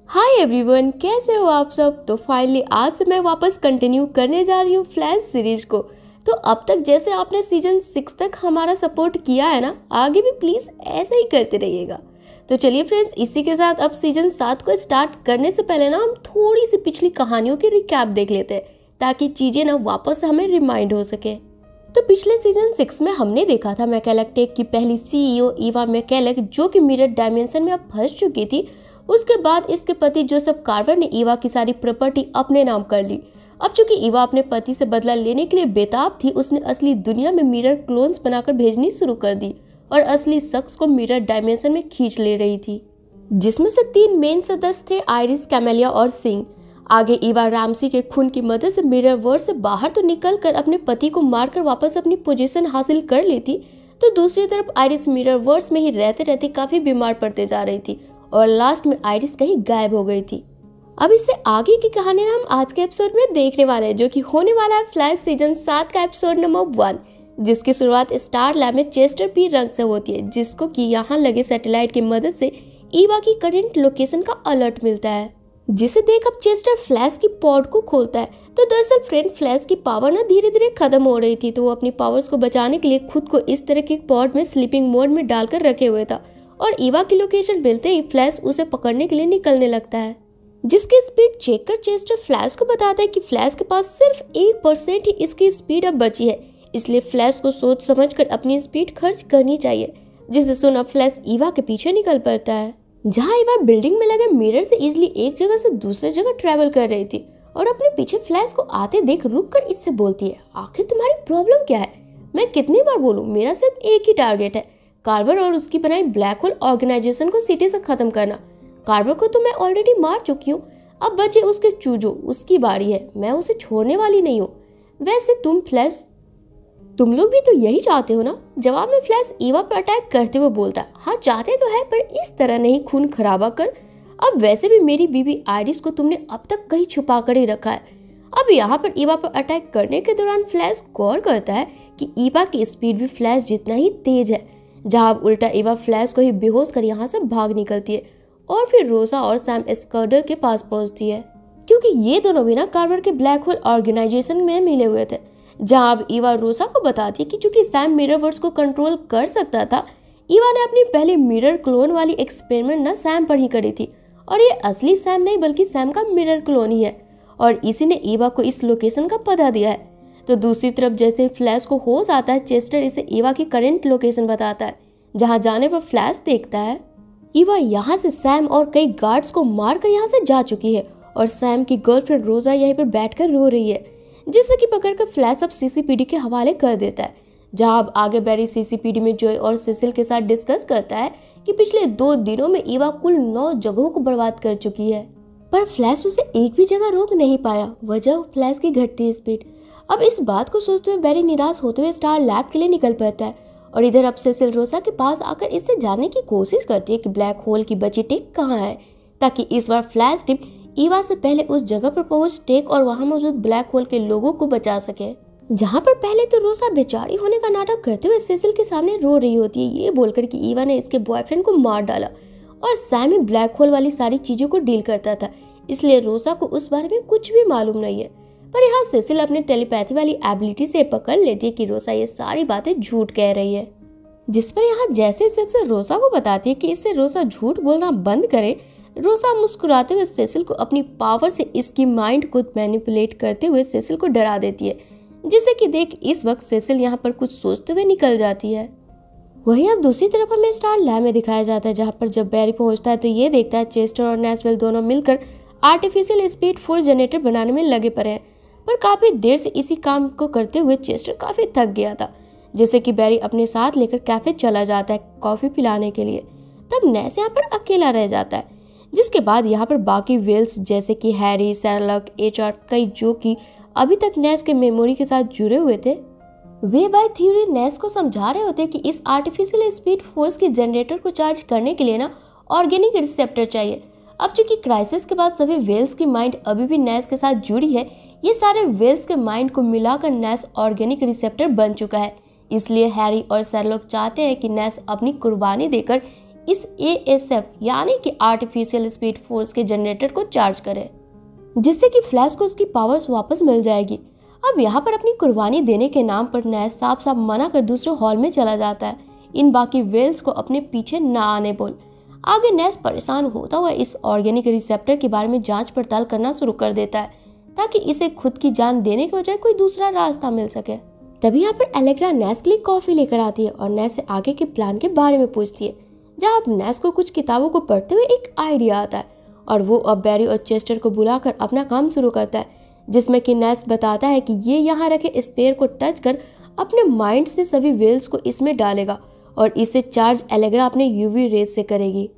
Hi everyone, कैसे हो आप सब। तो फाइनली आज से मैं वापस कंटिन्यू करने जा रही हूँ फ्लैश सीरीज को। तो अब तक जैसे आपने सीजन 6 तक हमारा सपोर्ट किया है ना, आगे भी प्लीज़ ऐसे ही करते रहिएगा। तो चलिए फ्रेंड्स, इसी के साथ अब सीजन 7 को स्टार्ट करने से पहले ना हम थोड़ी सी पिछली कहानियों की रिकैप देख लेते हैं, ताकि चीज़ें ना वापस हमें रिमाइंड हो सके। तो पिछले सीजन 6 में हमने देखा था मैकेलेक टेक की पहली सीईओ ईवा मैकेलेक, जो कि मिरर डायमेंशन में अब फंस चुकी थी। उसके बाद इसके पति जोसेफ कार्वर ने ईवा की सारी प्रॉपर्टी अपने नाम कर ली। अब चूंकि ईवा अपने पति से बदला लेने के लिए बेताब थी, उसने असली दुनिया में मिरर क्लोन्स बनाकर भेजनी शुरू कर दी और असली शख्स को मिरर डायमेंशन में खींच ले रही थी, जिसमें से 3 मेन सदस्य थे, आइरिस, कैमेलिया और सिंह। आगे ईवा रामसी के खून की मदद से मिरर वर्ल्ड से बाहर तो निकल कर अपने पति को मारकर वापस अपनी पोजीशन हासिल कर ली थी, तो दूसरी तरफ आइरिस मिरर वर्ल्ड में ही रहते रहते काफी बीमार पड़ते जा रही थी और लास्ट में आइरिस कहीं गायब हो गई थी। अब इससे आगे की कहानी ना हम आज के एपिसोड में देखने वाले हैं, जो कि होने वाला है फ्लैश सीजन 7 का एपिसोड नंबर 1, जिसकी शुरुआत स्टार लैब में चेस्टर पी रंग से होती है, जिसको कि यहाँ लगे सैटेलाइट की मदद से ईवा की करंट लोकेशन का अलर्ट मिलता है, जिसे देख अब चेस्टर फ्लैश की पॉड को खोलता है। तो दरअसल फ्रेंड, फ्लैश की पावर ना धीरे धीरे खत्म हो रही थी, तो वो अपनी पावर्स को बचाने के लिए खुद को इस तरह के पॉड में स्लीपिंग मोड में डालकर रखे हुए था और ईवा की लोकेशन मिलते ही फ्लैश उसे पकड़ने के लिए निकलने लगता है, जिसकी स्पीड चेक कर चेस्टर फ्लैश को बताता है कि फ्लैश के पास सिर्फ 1% ही इसकी स्पीड अब बची है, इसलिए फ्लैश को सोच समझकर अपनी स्पीड खर्च करनी चाहिए। जिसे सुना फ्लैश ईवा के पीछे निकल पड़ता है, जहाँ ईवा बिल्डिंग में लगे मिरर से इजिली एक जगह से दूसरी जगह ट्रेवल कर रही थी और अपने पीछे फ्लैश को आते देख रुक कर इससे बोलती है, आखिर तुम्हारी प्रॉब्लम क्या है? मैं कितनी बार बोलूं, मेरा सिर्फ एक ही टारगेट है, कार्वर और उसकी बनाई ब्लैक होल ऑर्गेनाइजेशन को सिटी से खत्म करना। कार्वर को तो मैं ऑलरेडी मार चुकी हूँ, अब बचे उसके चूजो, उसकी बारी है, मैं उसे छोड़ने वाली नहीं हूँ। वैसे तुम फ्लैश, तुम लोग भी तो यही चाहते हो ना? जवाब में फ्लैश ईवा पर अटैक करते हुए बोलता है, हाँ चाहते तो है, पर इस तरह नहीं खून खराबा कर। अब वैसे भी मेरी बीवी आइरिस को तुमने अब तक कहीं छुपा कर ही रखा है। अब यहाँ पर ईवा पर अटैक करने के दौरान फ्लैश गौर करता है कि ईवा की स्पीड भी फ्लैश जितना ही तेज है, जहाँ अब उल्टा ईवा फ्लैश को ही बेहोश कर यहाँ से भाग निकलती है और फिर रोसा और सैम स्कर्डल के पास पहुंचती है, क्योंकि ये दोनों भी ना कार्वर के ब्लैक होल ऑर्गेनाइजेशन में मिले हुए थे। जहाँ अब ईवा रोसा को बताती है कि चूंकि सैम मिररवर्स को कंट्रोल कर सकता था, ईवा ने अपनी पहली मिरर क्लोन वाली एक्सपेरिमेंट ना सैम पर ही करी थी और ये असली सैम नहीं बल्कि सैम का मिरर क्लोन ही है और इसी ने ईवा को इस लोकेशन का पता दिया है। तो दूसरी तरफ जैसे फ्लैश को होश आता है, चेस्टर इसे ईवा की करंट लोकेशन बताता है, जहां जाने पर फ्लैश देखता है ईवा यहां से सैम और कई गार्ड्स को मारकर यहां से जा चुकी है और सैम की गर्लफ्रेंड रोजा यहीं पर बैठकर रो रही है, जिससे कि पकड़कर फ्लैश अब सीसीपीडी के हवाले कर देता है। जहां अब आगे बैरी सीसीपीडी में जॉय और सेसिल के साथ डिस्कस करता है कि पिछले 2 दिनों में ईवा कुल 9 जगहों को बर्बाद कर चुकी है, पर फ्लैश उसे एक भी जगह रोक नहीं पाया, वजह फ्लैश की घटती स्पीड। अब इस बात को सोचते हुए बैरी निराश होते हुए स्टार लैब के लिए निकल पड़ता है और इधर अब सेसिल रोसा के पास आकर इससे जानने की कोशिश करती है कि ब्लैक होल की बची टेक कहाँ है, ताकि इस बार फ्लैश टीम ईवा से पहले उस जगह पर पहुंच टेक और वहां मौजूद ब्लैक होल के लोगों को बचा सके। जहां पर पहले तो रोसा बेचारी होने का नाटक करते हुए सेसिल के सामने रो रही होती है, ये बोलकर कि ईवा ने इसके बॉयफ्रेंड को मार डाला और सैम ही ब्लैक होल वाली सारी चीजों को डील करता था, इसलिए रोसा को उस बारे में कुछ भी मालूम नहीं है। पर यहाँ सेसिल अपने टेलीपैथी वाली एबिलिटी से पकड़ लेती है कि रोसा ये सारी बातें झूठ कह रही है, जिस पर यहाँ जैसे सेसिल रोसा को बताती है कि इससे रोसा झूठ बोलना बंद करे, रोसा मुस्कुराते हुए सेसिल को अपनी पावर से इसकी माइंड को मैनिपुलेट करते हुए सेसिल को डरा देती है, जिसे कि देख इस वक्त सेसिल यहाँ पर कुछ सोचते हुए निकल जाती है। वहीं अब दूसरी तरफ हमें स्टार लैब में दिखाया जाता है, जहाँ पर जब बैरी पहुंचता है तो ये देखता है चेस्टर और नेसवेल दोनों मिलकर आर्टिफिशियल स्पीड फोर्स जनरेटर बनाने में लगे पड़े हैं, पर काफी देर से इसी काम को करते हुए चेस्टर काफी थक गया था, जैसे कि बैरी अपने साथ लेकर कैफे चला जाता है कॉफी पिलाने के लिए। तब नेस यहाँ पर अकेला रह जाता है, जिसके बाद यहाँ पर बाकी वेल्स जैसे कि हैरी, शेरलॉक, एचआर कई जो कि अभी तक नेस के मेमोरी के साथ जुड़े हुए थे, वे बाय थ्योरी नेस को समझा रहे होते कि इस आर्टिफिशियल स्पीड फोर्स के जनरेटर को चार्ज करने के लिए ना ऑर्गेनिक रिसेप्टर चाहिए। अब चूंकि क्राइसिस के बाद सभी वेल्स की माइंड अभी भी नेस के साथ जुड़ी है, ये सारे वेल्स के माइंड को मिलाकर नेस ऑर्गेनिक रिसेप्टर बन चुका है, इसलिए हैरी और शेरलॉक चाहते हैं कि नेस अपनी कुर्बानी देकर इस ASF यानी कि आर्टिफिशियल स्पीड फोर्स के जनरेटर को चार्ज करे, जिससे कि फ्लैश को उसकी पावर्स वापस मिल जाएगी। अब यहाँ पर अपनी कुर्बानी देने के नाम पर नेस साफ साफ मना कर दूसरे हॉल में चला जाता है, इन बाकी वेल्स को अपने पीछे ना आने बोल। आगे नेस परेशान होता हुआ इस ऑर्गेनिक रिसेप्टर के बारे में जांच पड़ताल करना शुरू कर देता है ताकि इसे खुद की जान देने के बजाय कोई दूसरा रास्ता मिल सके। तभी यहाँ पर एलेग्रा नेस के लिए कॉफी लेकर आती है और नेस से आगे के प्लान के बारे में पूछती है, जहाँ अब नेस को कुछ किताबों को पढ़ते हुए एक आइडिया आता है और वो अब बैरी और चेस्टर को बुलाकर अपना काम शुरू करता है, जिसमें कि नेस बताता है कि ये यहाँ रखे स्पेयर को टच कर अपने माइंड से सभी वेल्स को इसमें डालेगा और इसे चार्ज एलेग्रा अपने यूवी रेज से करेगी।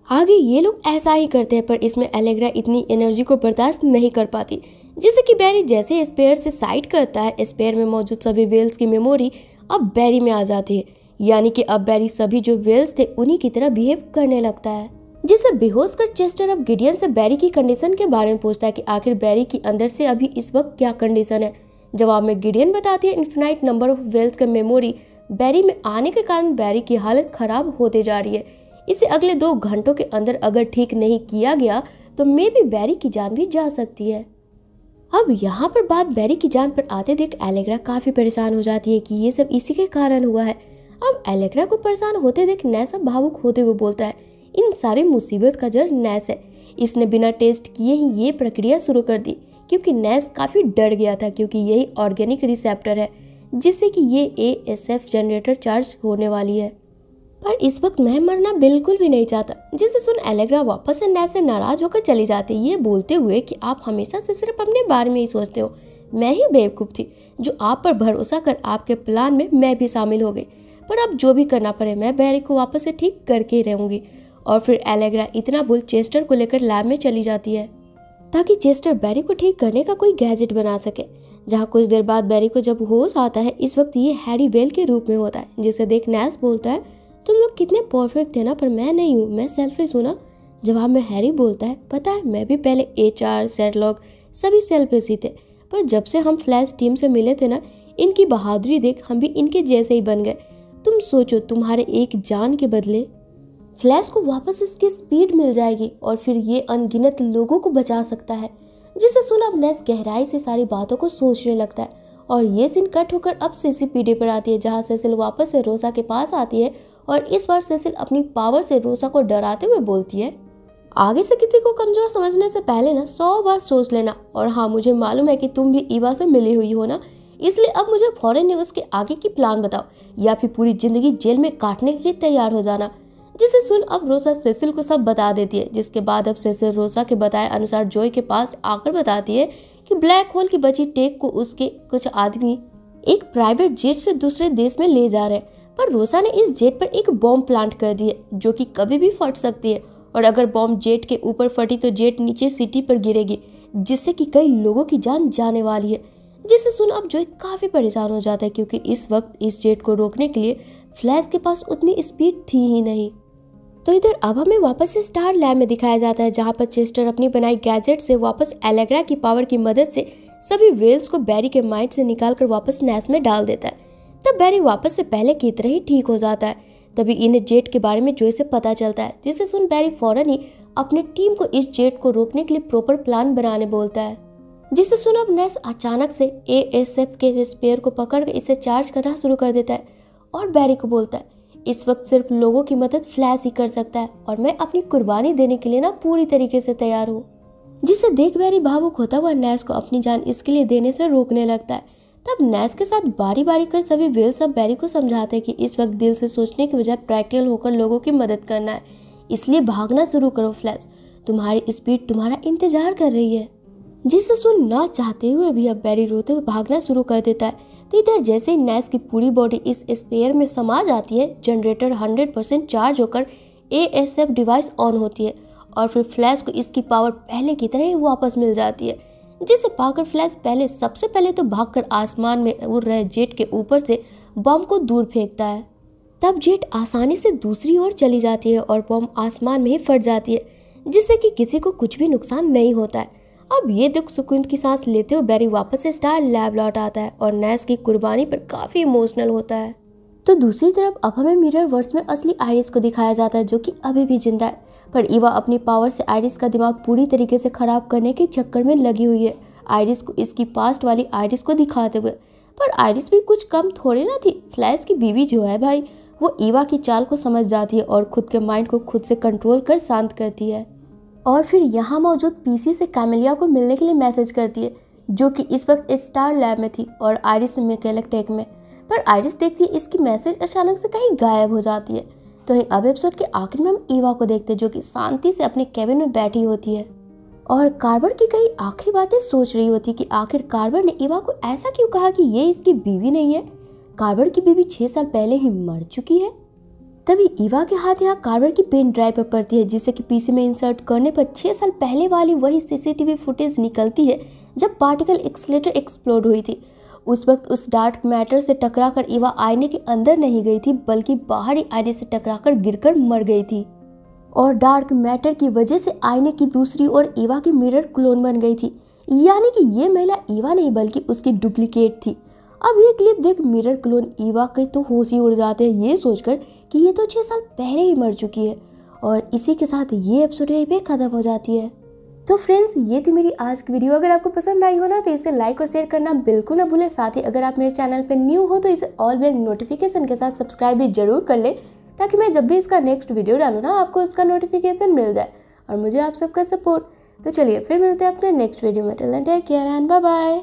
आगे ये लोग ऐसा ही करते हैं, पर इसमें एलेग्रा इतनी एनर्जी को बर्दाश्त नहीं कर पाती, जिससे कि बैरी जैसे स्पेयर से साइड करता है, स्पेयर में मौजूद सभी वेल्स की मेमोरी अब बैरी में आ जाती है, यानी कि अब बैरी सभी जो वेल्स थे उन्हीं की तरह बिहेव करने लगता है। जिसे बेहोश कर चेस्टर अब गिडियन से बैरी की कंडीशन के बारे में पूछता है कि आखिर बैरी की अंदर से अभी इस वक्त क्या कंडीशन है। जवाब में गिडियन बताती है इन्फिनाइट नंबर ऑफ वेल्स का मेमोरी बैरी में आने के कारण बैरी की हालत खराब होते जा रही है। इसे अगले 2 घंटों के अंदर अगर ठीक नहीं किया गया तो मे भी बैरी की जान भी जा सकती है। अब यहाँ पर बात बैरी की जान पर आते देख एलेग्रा काफी परेशान हो जाती है कि ये सब इसी के कारण हुआ है। अब एलेग्रा को परेशान होते देख नेस अब भावुक होते हुए बोलता है, इन सारी मुसीबत का जड़ नेस है। इसने बिना टेस्ट किए ही ये प्रक्रिया शुरू कर दी, क्योंकि नेस काफी डर गया था, क्योंकि यही ऑर्गेनिक रिसेप्टर है जिससे कि ये ASF जनरेटर चार्ज होने वाली है। पर इस वक्त मैं मरना बिल्कुल भी नहीं चाहता। जिसे सुन एलेग्रा वापस से नेस से नाराज होकर चली जाती, ये बोलते हुए कि आप हमेशा से सिर्फ अपने बारे में ही सोचते हो, मैं ही बेवकूफ थी जो आप पर भरोसा कर आपके प्लान में मैं भी शामिल हो गई। पर अब जो भी करना पड़े मैं बैरी को वापस से ठीक करके ही रहूंगी। और फिर एलेग्रा इतना बोल चेस्टर को लेकर लैब में चली जाती है ताकि चेस्टर बैरी को ठीक करने का कोई गैजेट बना सके। जहाँ कुछ देर बाद बैरी को जब होश आता है, इस वक्त ये हैरी वेल के रूप में होता है, जिसे देख नेस बोलता है, तुम लोग कितने परफेक्ट थे ना, पर मैं नहीं हूँ, मैं सेल्फिश हूँ ना। जवाब में हैरी बोलता है, पता है मैं भी पहले HR शेरलॉक सभी सेल्फिश ही थे, पर जब से हम फ्लैश टीम से मिले थे ना, इनकी बहादुरी देख हम भी इनके जैसे ही बन गए। तुम सोचो तुम्हारे एक जान के बदले फ्लैश को वापस इसकी स्पीड मिल जाएगी और फिर ये अनगिनत लोगों को बचा सकता है। जिसे सुन अब नेस गहराई से सारी बातों को सोचने लगता है और ये सीन कट होकर अब CCPD पर आती है, जहाँ सेसिल वापस से रोसा के पास आती है और इस बार सेसिल अपनी पावर से रोसा को डराते हुए बोलती है, आगे से किसी को कमजोर समझने से पहले ना 100 बार सोच लेना। और हाँ, मुझे मालूम है कि तुम भी ईवा से मिली हुई हो ना, इसलिए अब मुझे फौरन ही उसके आगे की प्लान बताओ या फिर पूरी जिंदगी जेल में काटने के लिए तैयार हो जाना। जिसे सुन अब रोसा सेसिल को सब बता देती है, जिसके बाद अब सेसिल रोसा के बताए अनुसार जॉय के पास आकर बताती है कि ब्लैक होल की बची टेक को उसके कुछ आदमी एक प्राइवेट जेट से दूसरे देश में ले जा रहे हैं, पर रोसा ने इस जेट पर एक बॉम्ब प्लांट कर दी है जो कि कभी भी फट सकती है, और अगर बॉम्ब जेट के ऊपर फटी तो जेट नीचे सिटी पर गिरेगी, जिससे कि कई लोगों की जान जाने वाली है। जिसे सुन अब जॉय काफी परेशान हो जाता है, क्योंकि इस वक्त इस जेट को रोकने के लिए फ्लैश के पास उतनी स्पीड थी ही नहीं। तो इधर अब हमें वापस से स्टार लैब में दिखाया जाता है, जहाँ पर चेस्टर अपनी बनाई गैजेट से वापस एलेग्रा की पावर की मदद से सभी वेल्स को बैरी के माइंड से निकालकर वापस नेस में डाल देता है। तब बैरी वापस से पहले की तरह ही ठीक हो जाता है। तभी इन्हें जेट के बारे में जॉय से पता चलता है, जिसे सुन बैरी फौरन ही अपनी टीम को इस जेट को रोकने के लिए प्रॉपर प्लान बनाने बोलता है। जिसे सुन अब नेस अचानक से ASF के स्पेयर को पकड़ इसे चार्ज करना शुरू कर देता है और बैरी को बोलता है, इस वक्त सिर्फ लोगों की मदद फ्लैश ही कर सकता है और मैं अपनी कुर्बानी देने के लिए ना पूरी तरीके से तैयार हूँ। जिसे देख बैरी भावुक होता हुआ नेस को अपनी जान इसके लिए देने से रोकने लगता है। तब नेस के साथ बारी बारी कर सभी वेल्स अब बैरी को समझाते हैं कि इस वक्त दिल से सोचने के बजाय प्रैक्टिकल होकर लोगों की मदद करना है, इसलिए भागना शुरू करो फ्लैश, तुम्हारी स्पीड तुम्हारा इंतजार कर रही है। जिसे सुन ना चाहते हुए भी अब बैरी रोते हुए भागना शुरू कर देता है। तो इधर जैसे ही नेस की पूरी बॉडी इस स्पेयर में समा जाती है, जनरेटर 100% चार्ज होकर ASF डिवाइस ऑन होती है और फिर फ्लैश को इसकी पावर पहले की तरह ही वापस मिल जाती है। जिसे पाकर फ्लैश सबसे पहले तो भागकर आसमान में उड़ रहे जेट के ऊपर से बम को दूर फेंकता है। तब जेट आसानी से दूसरी ओर चली जाती है और बम आसमान में ही फट जाती है, जिससे कि किसी को कुछ भी नुकसान नहीं होता है। अब ये दुख सुकून की सांस लेते हुए बैरी वापस से स्टार लैब लौट आता है और नेस की कुर्बानी पर काफी इमोशनल होता है। तो दूसरी तरफ अब हमें मिरर वर्स में असली आइरिस को दिखाया जाता है, जो कि अभी भी जिंदा है, पर ईवा अपनी पावर से आइरिस का दिमाग पूरी तरीके से खराब करने के चक्कर में लगी हुई है, आइरिस को इसकी पास्ट वाली आइरिस को दिखाते हुए। पर आइरिस भी कुछ कम थोड़ी ना थी। फ्लैश की बीवी जो है भाई, वो ईवा की चाल को समझ जाती है और खुद के माइंड को खुद से कंट्रोल कर शांत करती है, और फिर यहाँ मौजूद पीसी से कैमेलिया को मिलने के लिए मैसेज करती है, जो कि इस वक्त स्टार लैब में थी और आइरिस मैकेनिक टेक में। पर आइरिस देखती है इसकी मैसेज अचानक से कहीं गायब हो जाती है। तो अब एपिसोड के आखिर में हम ईवा को देखते हैं, जो कि शांति से अपने केबिन में बैठी होती है और कार्बर की कई आखिरी बातें सोच रही होती कि आखिर कार्बर ने ईवा को ऐसा क्यों कहा कि ये इसकी बीवी नहीं है। कार्बर की बीवी 6 साल पहले ही मर चुकी है। तभी ईवा के हाथ यहाँ कार्बर की पेन ड्राइव पर पड़ती है, जिसे कि पीसी में इंसर्ट करने पर 6 साल पहले वाली वही सीसीटीवी फुटेज निकलती है जब पार्टिकल एक्सीलरेटर एक्सप्लोड हुई थी। उस वक्त उस डार्क मैटर से टकराकर ईवा आईने के अंदर नहीं गई थी, बल्कि बाहरी आईने से टकराकर गिरकर मर गई थी, और डार्क मैटर की वजह से आईने की दूसरी ओर ईवा की मिरर क्लोन बन गई थी। यानी कि ये महिला ईवा नहीं बल्कि उसकी डुप्लीकेट थी। अब ये क्लिप देख मिरर क्लोन ईवा के तो होश ही उड़ जाते हैं, ये सोचकर कि ये तो 6 साल पहले ही मर चुकी है। और इसी के साथ ये एपिसोड यहीं पे खत्म हो जाती है। तो फ्रेंड्स, ये थी मेरी आज की वीडियो। अगर आपको पसंद आई हो ना तो इसे लाइक और शेयर करना बिल्कुल ना भूलें। साथ ही अगर आप मेरे चैनल पे न्यू हो तो इसे ऑल बेल नोटिफिकेशन के साथ सब्सक्राइब भी जरूर कर ले, ताकि मैं जब भी इसका नेक्स्ट वीडियो डालूँ ना आपको उसका नोटिफिकेशन मिल जाए, और मुझे आप सबका सपोर्ट। तो चलिए फिर मिलते हैं अपने नेक्स्ट वीडियो में। Till then take care and bye bye.